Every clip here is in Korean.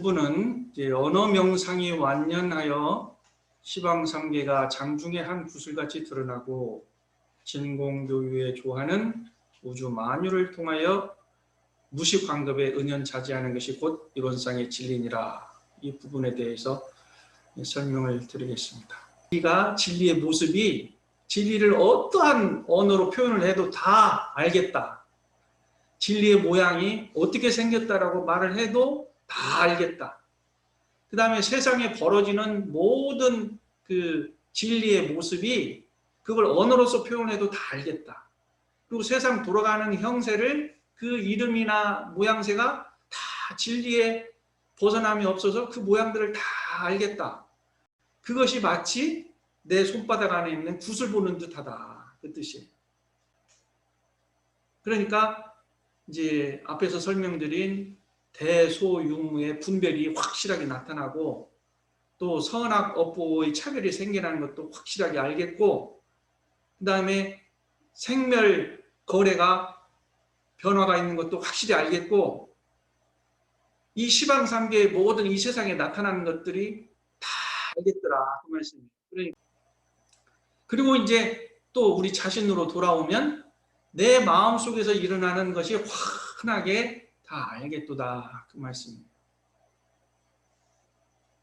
부분은 이제 언어 명상이 완연하여 시방삼계가 장중의 한 구슬같이 드러나고 진공묘유의 조화는 우주 만유를 통하여 무식환급에 은연자재하는 것이 곧 이론상의 진리니라. 이 부분에 대해서 설명을 드리겠습니다. 우리가 진리의 모습이 진리를 어떠한 언어로 표현을 해도 다 알겠다. 진리의 모양이 어떻게 생겼다라고 말을 해도 다 알겠다. 그 다음에 세상에 벌어지는 모든 그 진리의 모습이 그걸 언어로서 표현해도 다 알겠다. 그리고 세상 돌아가는 형세를 그 이름이나 모양새가 다 진리에 벗어남이 없어서 그 모양들을 다 알겠다. 그것이 마치 내 손바닥 안에 있는 굿을 보는 듯하다. 그 뜻이에요. 그러니까 이제 앞에서 설명드린 대소유무의 분별이 확실하게 나타나고 또 선악 업보의 차별이 생겨나는 것도 확실하게 알겠고 그 다음에 생멸 거래가 변화가 있는 것도 확실히 알겠고 이 시방삼계의 모든 이 세상에 나타나는 것들이 다 알겠더라 그 말씀이에요. 그리고 이제 또 우리 자신으로 돌아오면 내 마음속에서 일어나는 것이 환하게 다 알겠도다 그 말씀입니다.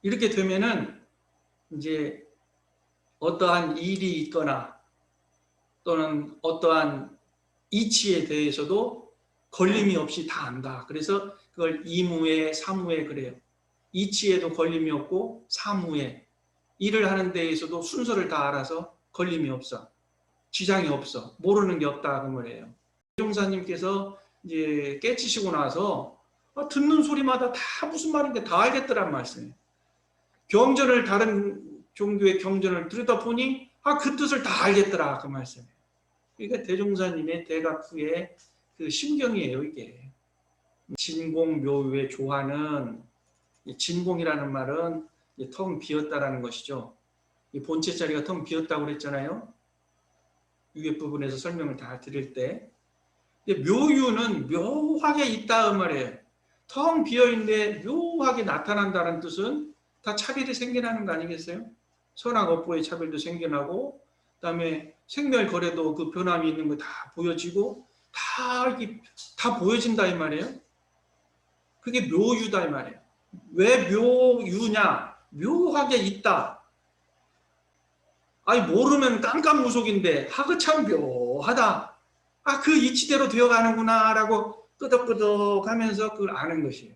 이렇게 되면은 이제 어떠한 일이 있거나 또는 어떠한 이치에 대해서도 걸림이 없이 다 안다. 그래서 그걸 이무에 사무에 그래요. 이치에도 걸림이 없고 사무에 일을 하는 데에서도 순서를 다 알아서 걸림이 없어. 지장이 없어. 모르는 게 없다 그 말이에요. 종사님께서 이제 깨치시고 나서 듣는 소리마다 다 무슨 말인지 다 알겠더란 말씀이에요. 경전을 다른 종교의 경전을 들여다보니 그 뜻을 다 알겠더라 그 말씀이에요. 그러니까 대종사님의 대각 후의 그 심경이에요 이게. 진공묘유의 조화는 진공이라는 말은 텅 비었다라는 것이죠. 본체 자리가 텅 비었다고 그랬잖아요. 위에 부분에서 설명을 다 드릴 때 묘유는 묘하게 있다 그 말이에요. 텅 비어있는데 묘하게 나타난다는 뜻은 다 차별이 생겨나는 거 아니겠어요? 선악 업보의 차별도 생겨나고 그 다음에 생멸거래도 그 변함이 있는 거 다 보여지고 다 보여진다 이 말이에요. 그게 묘유다 이 말이에요. 왜 묘유냐? 묘하게 있다. 아니 모르면 깜깜무속인데 그 참 묘하다. 그 이치대로 되어가는구나 라고 끄덕끄덕 하면서 그걸 아는 것이에요.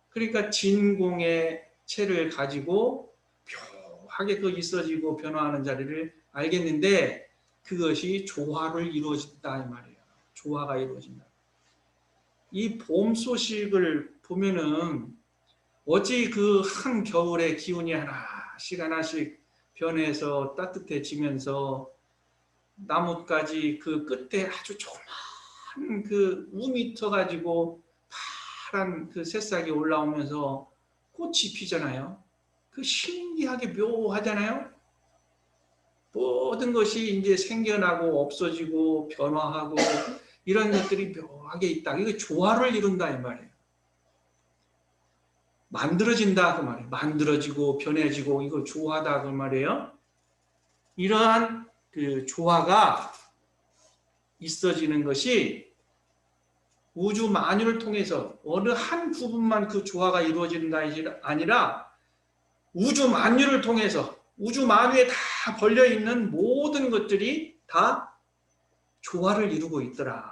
그러니까 진공의 체를 가지고 묘하게 그 있어지고 변화하는 자리를 알겠는데 그것이 조화를 이루어진다 이 말이에요. 조화가 이루어진다. 이 봄 소식을 보면은 어찌 그 한겨울의 기운이 하나씩 변해서 따뜻해지면서 나뭇가지 그 끝에 아주 조그만 그 움이 터가지고 파란 그 새싹이 올라오면서 꽃이 피잖아요. 그 신기하게 묘하잖아요. 모든 것이 이제 생겨나고 없어지고 변화하고 이런 것들이 묘하게 있다. 이거 조화를 이룬다 이 말이에요. 만들어진다 그 말이에요. 만들어지고 변해지고 이거 조화다 그 말이에요. 이러한 그 조화가 있어지는 것이 우주 만유를 통해서 어느 한 부분만 그 조화가 이루어지는 것이 아니라 우주 만유를 통해서 우주 만유에 다 걸려있는 모든 것들이 다 조화를 이루고 있더라.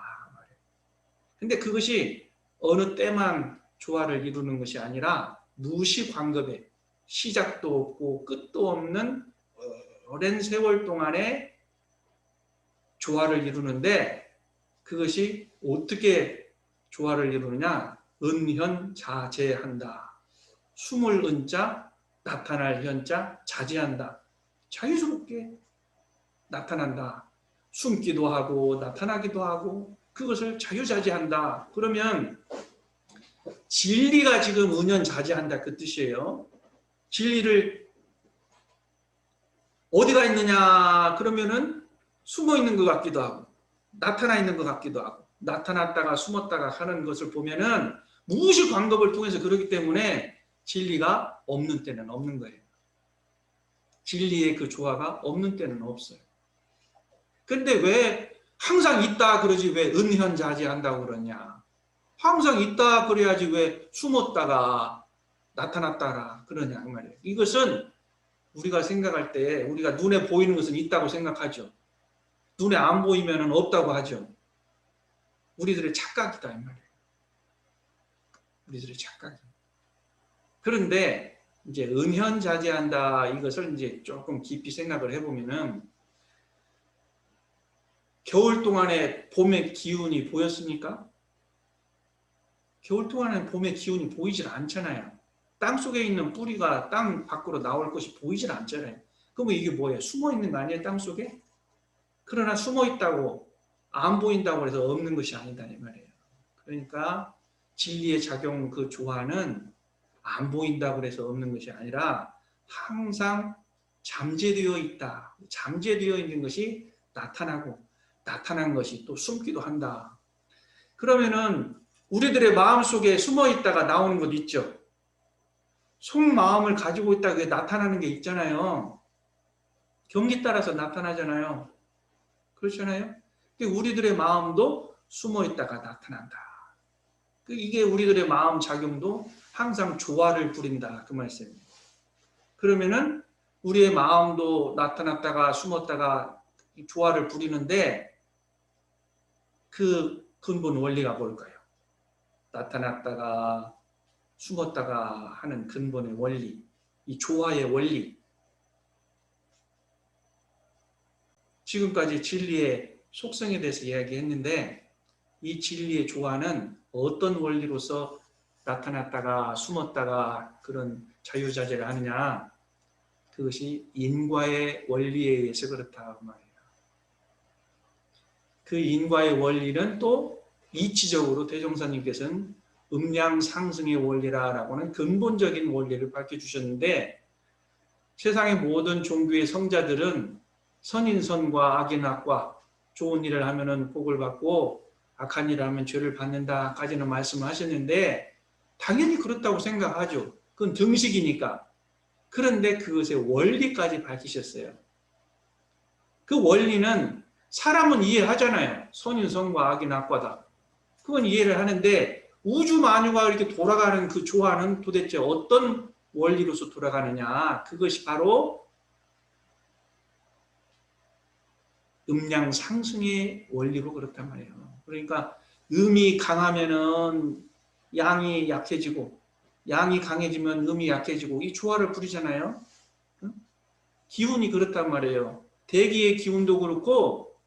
근데 그것이 어느 때만 조화를 이루는 것이 아니라 무시관급에 시작도 없고 끝도 없는 오랜 세월 동안에 조화를 이루는데 그것이 어떻게 조화를 이루느냐? 은현자재한다. 숨을 은자, 나타날 현자, 자제한다. 자유스럽게 나타난다. 숨기도 하고 나타나기도 하고 그것을 자유자재한다. 그러면 진리가 지금 은현자재한다 그 뜻이에요. 진리를 어디가 있느냐 그러면은 숨어 있는 것 같기도 하고 나타나 있는 것 같기도 하고 나타났다가 숨었다가 하는 것을 보면은 무의식 방법을 통해서 그렇기 때문에 진리가 없는 때는 없는 거예요. 진리의 그 조화가 없는 때는 없어요. 근데 왜 항상 있다 그러지 왜 은현자재한다고 그러냐. 항상 있다 그래야지 왜 숨었다가 나타났다가 그러냐 그 말이에요. 이것은 우리가 생각할 때 우리가 눈에 보이는 것은 있다고 생각하죠. 눈에 안 보이면 없다고 하죠. 우리들의 착각이다 이 말이에요. 우리들의 착각이에요. 그런데 이제 은현자재한다 이것을 이제 조금 깊이 생각을 해보면은 겨울 동안에 봄의 기운이 보였습니까? 겨울 동안에 봄의 기운이 보이질 않잖아요. 땅 속에 있는 뿌리가 땅 밖으로 나올 것이 보이질 않잖아요. 그러면 이게 뭐예요? 숨어 있는 거 아니에요? 땅 속에? 그러나 숨어 있다고 안 보인다고 해서 없는 것이 아니다 이 말이에요. 그러니까 진리의 작용 그 조화는 안 보인다고 해서 없는 것이 아니라 항상 잠재되어 있다. 잠재되어 있는 것이 나타나고 나타난 것이 또 숨기도 한다. 그러면은 우리들의 마음속에 숨어 있다가 나오는 것 있죠. 속마음을 가지고 있다가 나타나는 게 있잖아요. 경기 따라서 나타나잖아요. 그렇잖아요. 우리들의 마음도 숨어 있다가 나타난다. 이게 우리들의 마음 작용도 항상 조화를 부린다. 그 말씀입니다. 그러면은 우리의 마음도 나타났다가 숨었다가 조화를 부리는데 그 근본 원리가 뭘까요? 나타났다가 숨었다가 하는 근본의 원리, 이 조화의 원리. 지금까지 진리의 속성에 대해서 이야기했는데 이 진리의 조화는 어떤 원리로서 나타났다가 숨었다가 그런 자유자재를 하느냐. 그것이 인과의 원리에 의해서 그렇다 말이에요. 그 인과의 원리는 또 이치적으로 대종사님께서는 음양상승의 원리라고는 근본적인 원리를 밝혀주셨는데 세상의 모든 종교의 성자들은 선인선과 악인악과 좋은 일을 하면 복을 받고 악한 일을 하면 죄를 받는다까지는 말씀을 하셨는데 당연히 그렇다고 생각하죠. 그건 등식이니까. 그런데 그것의 원리까지 밝히셨어요. 그 원리는 사람은 이해하잖아요. 선인선과 악인악과다. 그건 이해를 하는데 우주 만유가 이렇게 돌아가는 그 조화는 도대체 어떤 원리로서 돌아가느냐. 그것이 바로 음양상승의 원리로 그렇단 말이에요. 그러니까 음이 강하면은 양이 약해지고 양이 강해지면 음이 약해지고 이 조화를 부리잖아요. 기운이 그렇단 말이에요. 대기의 기운도 그렇고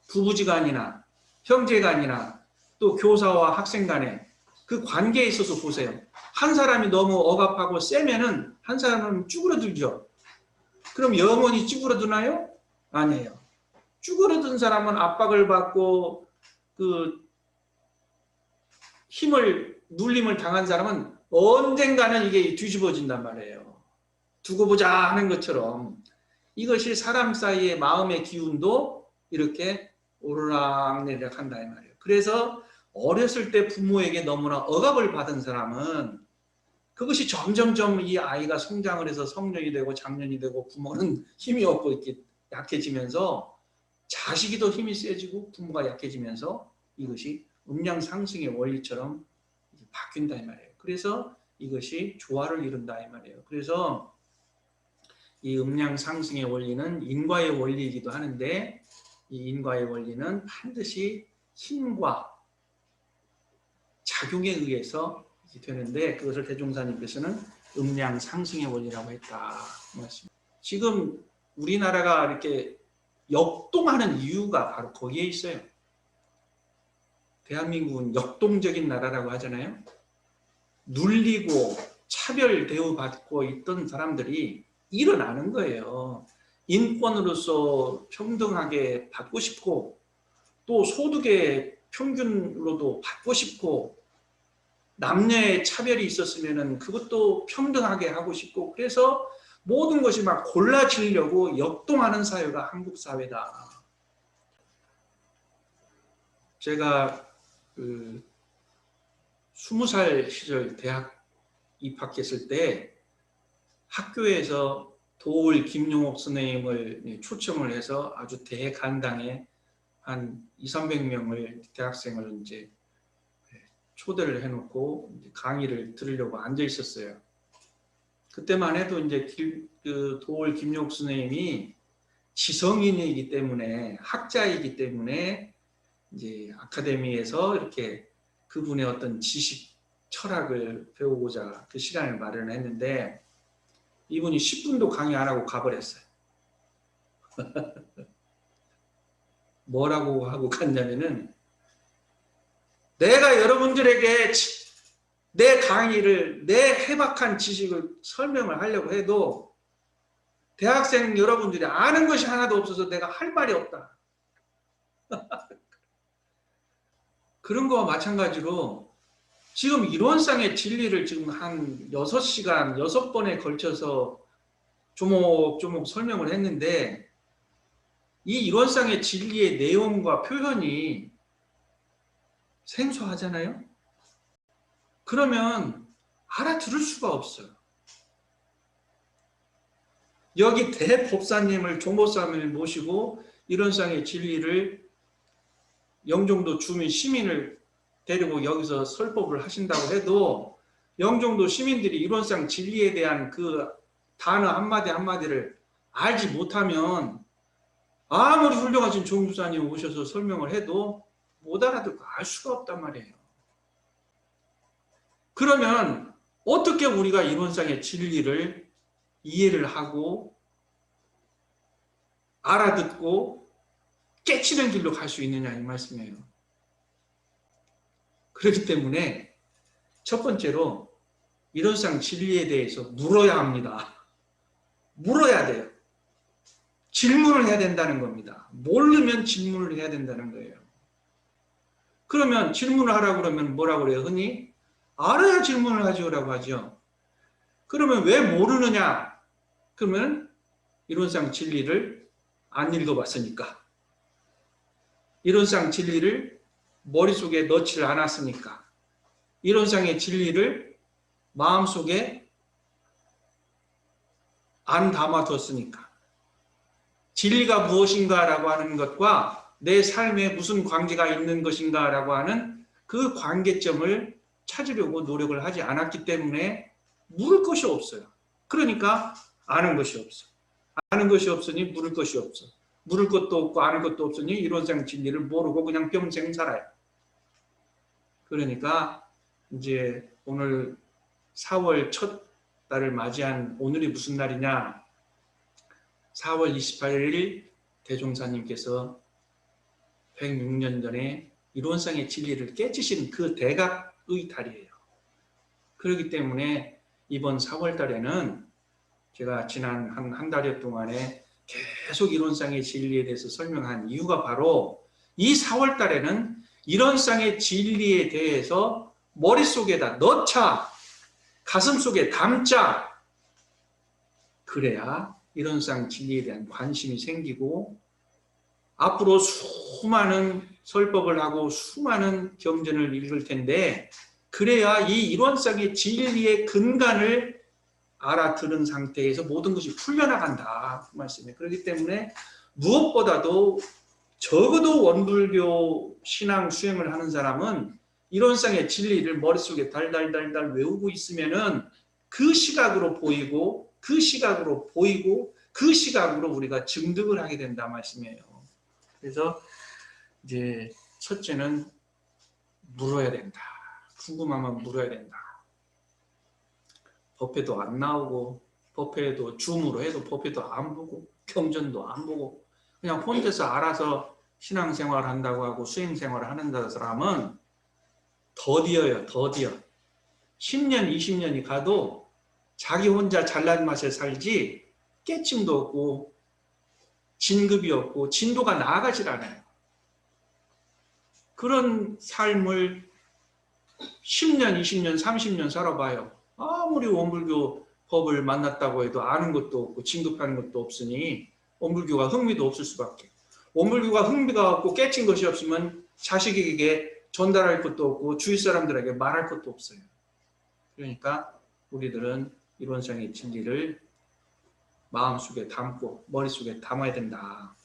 부부지간이나 형제간이나 또 교사와 학생 간에 그 관계에 있어서 보세요. 한 사람이 너무 억압하고 세면은 한 사람은 쭈그러들죠. 그럼 영원히 쭈그러드나요? 아니에요. 쭈그러든 사람은 압박을 받고 그 힘을 눌림을 당한 사람은 언젠가는 이게 뒤집어진단 말이에요. 두고 보자 하는 것처럼 이것이 사람 사이의 마음의 기운도 이렇게 오르락내리락 한다 이 말이에요. 그래서 어렸을 때 부모에게 너무나 억압을 받은 사람은 그것이 점점점 이 아이가 성장을 해서 성년이 되고 장년이 되고 부모는 힘이 없고 이렇게 약해지면서 자식이 더 힘이 세지고 부모가 약해지면서 이것이 음양상승의 원리처럼 바뀐다 이 말이에요. 그래서 이것이 조화를 이룬다 이 말이에요. 그래서 이 음양상승의 원리는 인과의 원리이기도 하는데 이 인과의 원리는 반드시 힘과 작용에 의해서 되는데 그것을 대종사님께서는 음양상승의 원리라고 했다. 지금 우리나라가 이렇게 역동하는 이유가 바로 거기에 있어요. 대한민국은 역동적인 나라라고 하잖아요. 눌리고 차별 대우받고 있던 사람들이 일어나는 거예요. 인권으로서 평등하게 받고 싶고 또 소득의 평균으로도 받고 싶고 남녀의 차별이 있었으면 그것도 평등하게 하고 싶고 그래서 모든 것이 막 골라지려고 역동하는 사회가 한국 사회다. 제가 20살 시절 대학 입학했을 때 학교에서 도울 김용옥 선생님을 초청을 해서 아주 대간당에 한 200~300명을 대학생을 이제 초대를 해놓고 강의를 들으려고 앉아 있었어요. 그때만 해도 이제 그 도울 김용옥 선생님이 지성인이기 때문에, 학자이기 때문에 이제 아카데미에서 이렇게 그분의 어떤 지식, 철학을 배우고자 그 시간을 마련했는데 이분이 10분도 강의 안 하고 가버렸어요. 뭐라고 하고 갔냐면은, 내가 여러분들에게 내 강의를, 내 해박한 지식을 설명을 하려고 해도 대학생 여러분들이 아는 것이 하나도 없어서 내가 할 말이 없다. 그런 거와 마찬가지로 지금 이론상의 진리를 지금 한 6시간, 6번에 걸쳐서 조목조목 설명을 했는데, 이 이론상의 진리의 내용과 표현이 생소하잖아요? 그러면 알아들을 수가 없어요. 여기 대법사님을, 종법사님을 모시고 이론상의 진리를 영종도 주민 시민을 데리고 여기서 설법을 하신다고 해도 영종도 시민들이 이론상 진리에 대한 그 단어 한마디 한마디를 알지 못하면 아무리 훌륭하신 종법사님 오셔서 설명을 해도 못 알아듣고 알 수가 없단 말이에요. 그러면 어떻게 우리가 이론상의 진리를 이해를 하고 알아듣고 깨치는 길로 갈 수 있느냐, 이 말씀이에요. 그렇기 때문에 첫 번째로 이론상 진리에 대해서 물어야 합니다. 물어야 돼요. 질문을 해야 된다는 겁니다. 모르면 질문을 해야 된다는 거예요. 그러면 질문을 하라고 그러면 뭐라고 그래요? 흔히 알아야 질문을 하지라고 하죠. 그러면 왜 모르느냐? 그러면 이론상 진리를 안 읽어봤으니까, 이론상 진리를 머릿속에 넣지를 않았으니까, 이론상의 진리를 마음속에 안 담아뒀으니까, 진리가 무엇인가라고 하는 것과 내 삶에 무슨 관계가 있는 것인가라고 하는 그 관계점을 찾으려고 노력을 하지 않았기 때문에 물을 것이 없어요. 그러니까 아는 것이 없어. 아는 것이 없으니 물을 것이 없어. 물을 것도 없고 아는 것도 없으니 이론상 진리를 모르고 그냥 평생 살아요. 그러니까 이제 오늘 4월 첫 달을 맞이한 오늘이 무슨 날이냐? 4월 28일 대종사님께서 106년 전에 이론상의 진리를 깨치신 그 대각의 달이에요. 그렇기 때문에 이번 4월 달에는 제가 지난 한 달여 동안에 계속 이론상의 진리에 대해서 설명한 이유가 바로 이 4월 달에는 이론상의 진리에 대해서 머릿속에다 넣자, 가슴속에 담자. 그래야 이론상 진리에 대한 관심이 생기고 앞으로 수많은 설법을 하고 수많은 경전을 읽을 텐데, 그래야 이 이론상의 진리의 근간을 알아들은 상태에서 모든 것이 풀려나간다, 그 말씀이에요. 그렇기 때문에 무엇보다도 적어도 원불교 신앙 수행을 하는 사람은 이론상의 진리를 머릿속에 달달달달 외우고 있으면은 그 시각으로 보이고 그 시각으로 보이고 그 시각으로 우리가 증득을 하게 된다 말씀이에요. 그래서 이제 첫째는 물어야 된다. 궁금하면 물어야 된다. 법회도 안 나오고 법회도 줌으로 해도 법회도 안 보고 경전도 안 보고 그냥 혼자서 알아서 신앙생활 한다고 하고 수행생활을 하는 사람은 더디어요. 더디어. 10년, 20년이 가도 자기 혼자 잘난 맛에 살지 깨침도 없고 진급이 없고 진도가 나아가질 않아요. 그런 삶을 10년, 20년, 30년 살아봐요. 아무리 원불교 법을 만났다고 해도 아는 것도 없고 진급하는 것도 없으니 원불교가 흥미도 없을 수밖에. 원불교가 흥미가 없고 깨친 것이 없으면 자식에게 전달할 것도 없고 주위 사람들에게 말할 것도 없어요. 그러니까 우리들은 이론상의 진리를 마음속에 담고 머릿속에 담아야 된다.